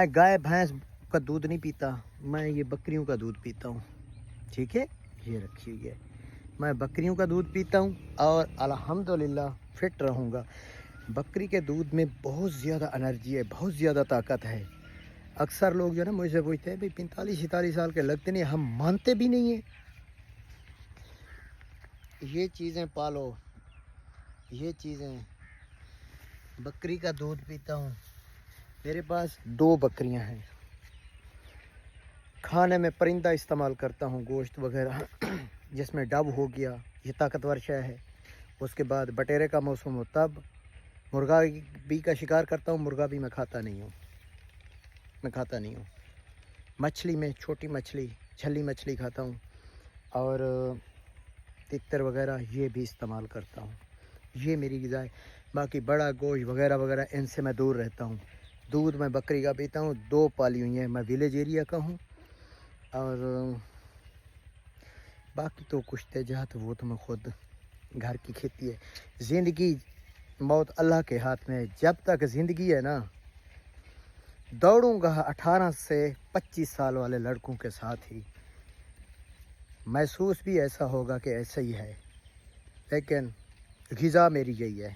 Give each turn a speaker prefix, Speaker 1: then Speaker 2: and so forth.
Speaker 1: میں گائے بھینس کا دودھ نہیں پیتا، میں یہ بکریوں کا دودھ پیتا ہوں، ٹھیک ہے، یہ رکھی ہوئی ہے، میں بکریوں کا دودھ پیتا ہوں اور الحمدللہ فٹ رہوں گا۔ بکری کے دودھ میں بہت زیادہ انرجی ہے، بہت زیادہ طاقت ہے۔ اکثر لوگ جو ہے نا مجھ سے پوچھتے ہیں بھائی 45-46 سال کے لگتے نہیں، ہم مانتے بھی نہیں ہیں۔ یہ چیزیں پالو، یہ چیزیں، بکری کا دودھ پیتا ہوں، میرے پاس 2 بکریاں ہیں۔ کھانے میں پرندہ استعمال کرتا ہوں، گوشت وغیرہ، جس میں ڈب ہو گیا، یہ طاقتور شے ہے۔ اس کے بعد بٹیرے کا موسم ہو تب مرغا بھی کا شکار کرتا ہوں، مرغا بھی میں کھاتا نہیں ہوں، مچھلی میں چھوٹی مچھلی، چھلی مچھلی کھاتا ہوں، اور تتر وغیرہ یہ بھی استعمال کرتا ہوں، یہ میری غذا ہے۔ باقی بڑا گوشت وغیرہ وغیرہ ان سے میں دور رہتا ہوں۔ دودھ میں بکری کا پیتا ہوں، 2 پالی ہوئی ہیں، میں ولیج ایریا کا ہوں، اور باقی تو کچھ تجارت وہ تو میں خود گھر کی کھیتی ہے۔ زندگی موت اللہ کے ہاتھ میں ہے، جب تک زندگی ہے نا دوڑوں گا 18 سے 25 سال والے لڑکوں کے ساتھ ہی، محسوس بھی ایسا ہوگا کہ ایسا ہی ہے، لیکن غذا میری یہی ہے۔